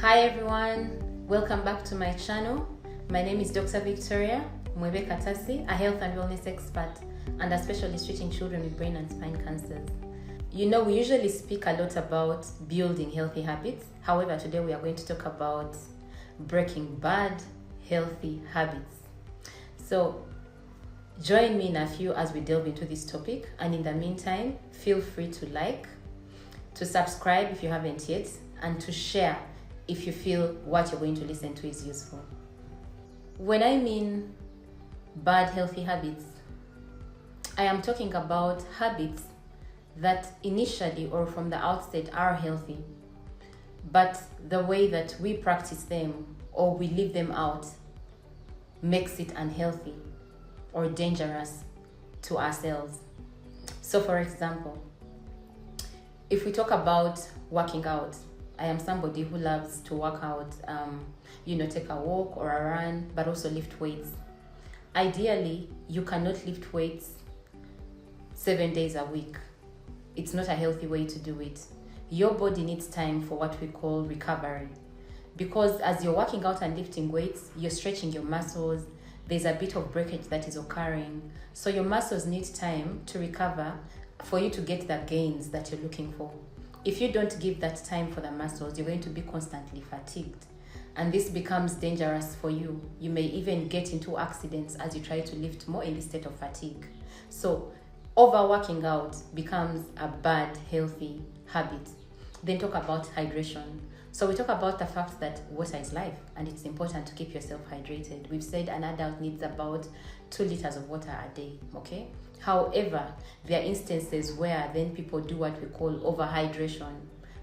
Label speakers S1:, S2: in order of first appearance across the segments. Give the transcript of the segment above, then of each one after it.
S1: Hi everyone, welcome back to my channel. My name is Dr. Victoria Katasi, a health and wellness expert and a specialist treating children with brain and spine cancers. You know, we usually speak a lot about building healthy habits. However, today we are going to talk about breaking bad healthy habits. So join me in a few as we delve into this topic, and in the meantime, feel free to like, to subscribe if you haven't yet, and to share if you feel what you're going to listen to is useful. When I mean bad healthy habits, I am talking about habits that initially or from the outset are healthy, but the way that we practice them or we live them out makes it unhealthy or dangerous to ourselves. So for example, if we talk about working out, I am somebody who loves to work out, take a walk or a run, but also lift weights. Ideally, you cannot lift weights 7 days a week. It's not a healthy way to do it. Your body needs time for what we call recovery. Because as you're working out and lifting weights, you're stretching your muscles, there's a bit of breakage that is occurring. So your muscles need time to recover for you to get the gains that you're looking for. If you don't give that time for the muscles, you're going to be constantly fatigued. And this becomes dangerous for you. You may even get into accidents as you try to lift more in the state of fatigue. So overworking out becomes a bad, healthy habit. Then talk about hydration. So we talk about the fact that water is life and it's important to keep yourself hydrated. We've said an adult needs about 2 liters of water a day, okay? However, there are instances where then people do what we call overhydration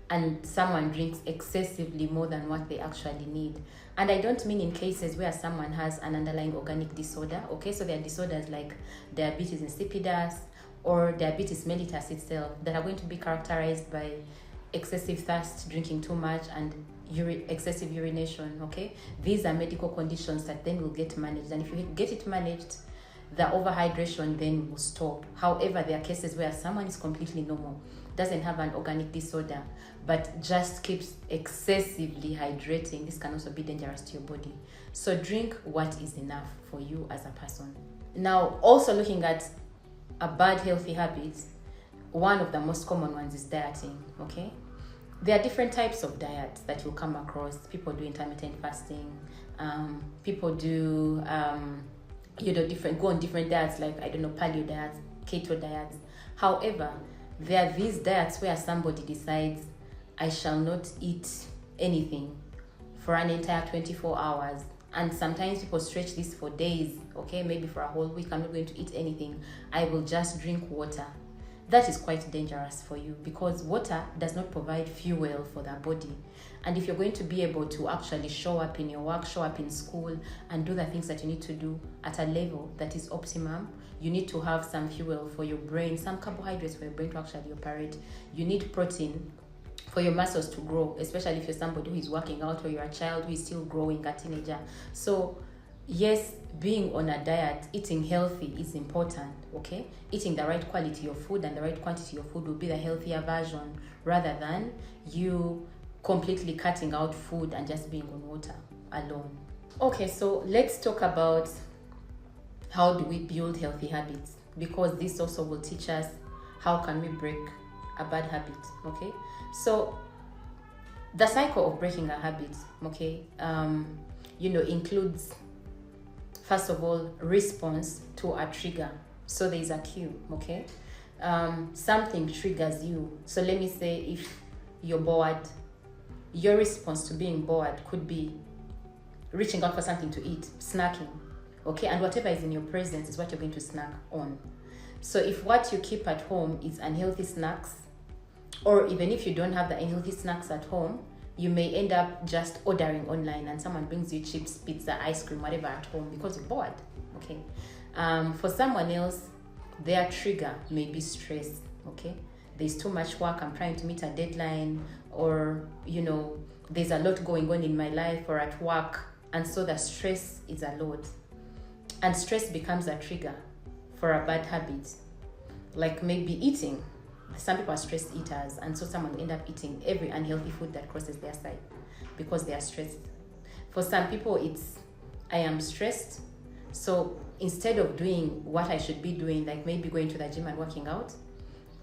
S1: and someone drinks excessively more than what they actually need. And I don't mean in cases where someone has an underlying organic disorder, okay? So there are disorders like diabetes insipidus or diabetes mellitus itself that are going to be characterized by excessive thirst, drinking too much, and excessive urination, okay? These are medical conditions that then will get managed. And if you get it managed, the overhydration then will stop. However, there are cases where someone is completely normal, doesn't have an organic disorder, but just keeps excessively hydrating. This can also be dangerous to your body. So drink what is enough for you as a person. Now, also looking at a bad healthy habit, one of the most common ones is dieting, okay? There are different types of diets that you'll come across. People do intermittent fasting. People do, go on different diets like, paleo diets, keto diets. However, there are these diets where somebody decides, I shall not eat anything for an entire 24 hours. And sometimes people stretch this for days, okay? Maybe for a whole week, I'm not going to eat anything. I will just drink water. That is quite dangerous for you because water does not provide fuel for the body. And if you're going to be able to actually show up in your work, show up in school, and do the things that you need to do at a level that is optimum, you need to have some fuel for your brain, some carbohydrates for your brain to actually operate. You need protein for your muscles to grow, especially if you're somebody who is working out or you're a child who is still growing, a teenager. So yes, being on a diet, eating healthy is important, okay? Eating the right quality of food and the right quantity of food will be the healthier version rather than you completely cutting out food and just being on water alone. Okay, so let's talk about how do we build healthy habits, because this also will teach us how can we break a bad habit, okay? So the cycle of breaking a habit, okay, includes, first of all, response to a trigger. So there is a cue, okay? Something triggers you. So let me say if you're bored, your response to being bored could be reaching out for something to eat, snacking, okay? And whatever is in your presence is what you're going to snack on. So if what you keep at home is unhealthy snacks, or even if you don't have the unhealthy snacks at home, you may end up just ordering online and someone brings you chips, pizza, ice cream, whatever at home because you're bored, okay? For someone else, their trigger may be stress, okay? There's too much work, I'm trying to meet a deadline, or, there's a lot going on in my life or at work, and so the stress is a load. And stress becomes a trigger for a bad habit, like maybe eating, some people are stress eaters, and so someone will end up eating every unhealthy food that crosses their side because they are stressed. For some people, it's I am stressed, so instead of doing what I should be doing, like maybe going to the gym and working out,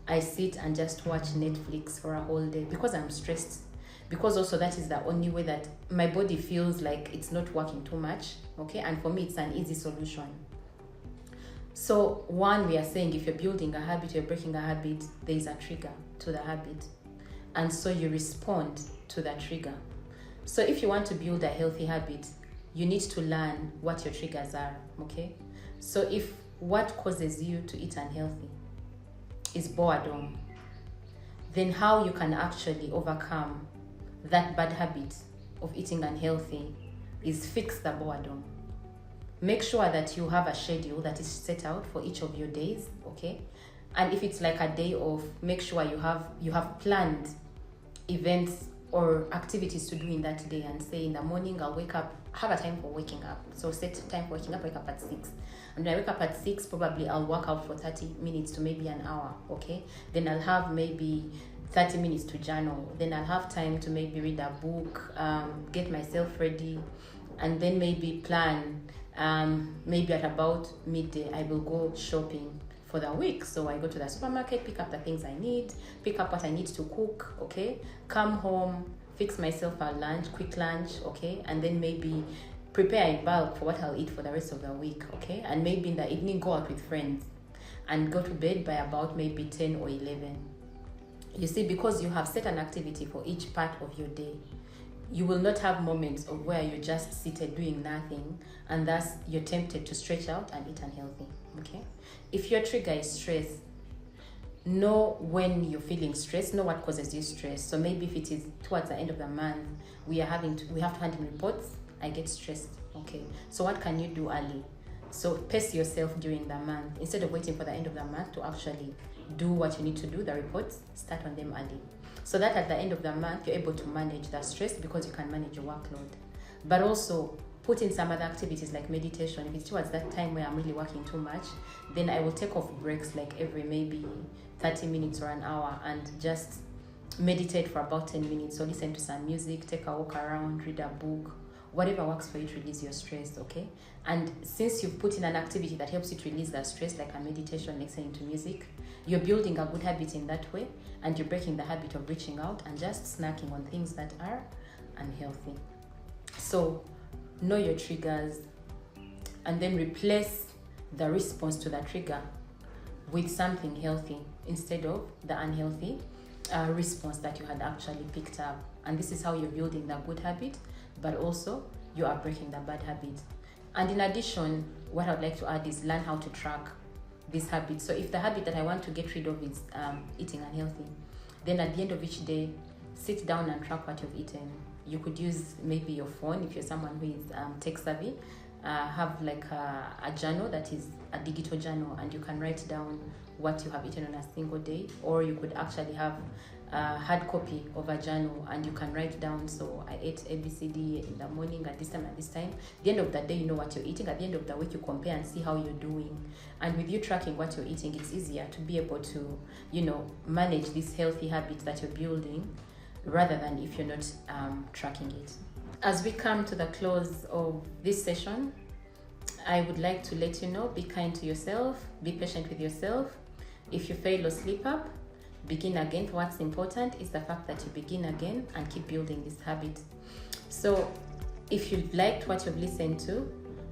S1: I sit and just watch Netflix for a whole day because I'm stressed. Because also that is the only way that my body feels like it's not working too much, okay? And for me, it's an easy solution. So one, we are saying if you're building a habit, you're breaking a habit, there is a trigger to the habit. And so you respond to that trigger. So if you want to build a healthy habit, you need to learn what your triggers are, okay? So if what causes you to eat unhealthy is boredom, then how you can actually overcome that bad habit of eating unhealthy is fix the boredom. Make sure that you have a schedule that is set out for each of your days, okay? And if it's like a day off, make sure you have planned events or activities to do in that day, and say in the morning I'll wake up, have a time for waking up. So set time for waking up, wake up at 6. And when I wake up at 6, probably I'll work out for 30 minutes to maybe an hour, okay? Then I'll have maybe 30 minutes to journal. Then I'll have time to maybe read a book, get myself ready, and then maybe plan. Maybe at about midday, I will go shopping for the week. So I go to the supermarket, pick up the things I need, pick up what I need to cook, okay? Come home, fix myself a lunch, quick lunch, okay? And then maybe prepare in bulk for what I'll eat for the rest of the week, okay? And maybe in the evening, go out with friends and go to bed by about maybe 10 or 11. You see, because you have set an activity for each part of your day, you will not have moments of where you're just seated doing nothing, and thus you're tempted to stretch out and eat unhealthy, okay? If your trigger is stress, know when you're feeling stressed, know what causes you stress. So maybe if it is towards the end of the month, we have to hand in reports, I get stressed, okay? So what can you do early? So pace yourself during the month. Instead of waiting for the end of the month to actually do what you need to do, the reports, start on them early. So that at the end of the month, you're able to manage the stress because you can manage your workload. But also put in some other activities like meditation. If it's towards that time where I'm really working too much, then I will take off breaks like every maybe 30 minutes or an hour and just meditate for about 10 minutes. So listen to some music, take a walk around, read a book, whatever works for you to release your stress, okay? And since you've put in an activity that helps you to release that stress, like a meditation, listening to music, you're building a good habit in that way, and you're breaking the habit of reaching out and just snacking on things that are unhealthy. So know your triggers, and then replace the response to that trigger with something healthy instead of the unhealthy response that you had actually picked up. And this is how you're building the good habit, but also you are breaking the bad habit. And in addition, what I'd like to add is learn how to track this habit. So if the habit that I want to get rid of is eating unhealthy, then at the end of each day, sit down and track what you've eaten. You could use maybe your phone if you're someone who is tech savvy. Have like a journal that is a digital journal, and you can write down what you have eaten on a single day, or you could actually have a hard copy of a journal and you can write down, so I ate ABCD in the morning at this time, at this time. At the end of the day, you know what you're eating. At the end of the week, you compare and see how you're doing. And with you tracking what you're eating, it's easier to be able to, manage this healthy habit that you're building, rather than if you're not tracking it. As we come to the close of this session, I would like to let you know, be kind to yourself, be patient with yourself. If you fail or slip up, begin again. What's important is the fact that you begin again and keep building this habit. So if you've liked what you've listened to,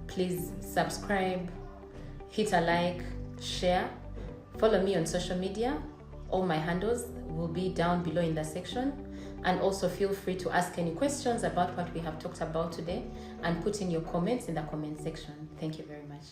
S1: please subscribe, hit a like, share, follow me on social media. All my handles will be down below in the section. And also feel free to ask any questions about what we have talked about today and put in your comments in the comment section. Thank you very much.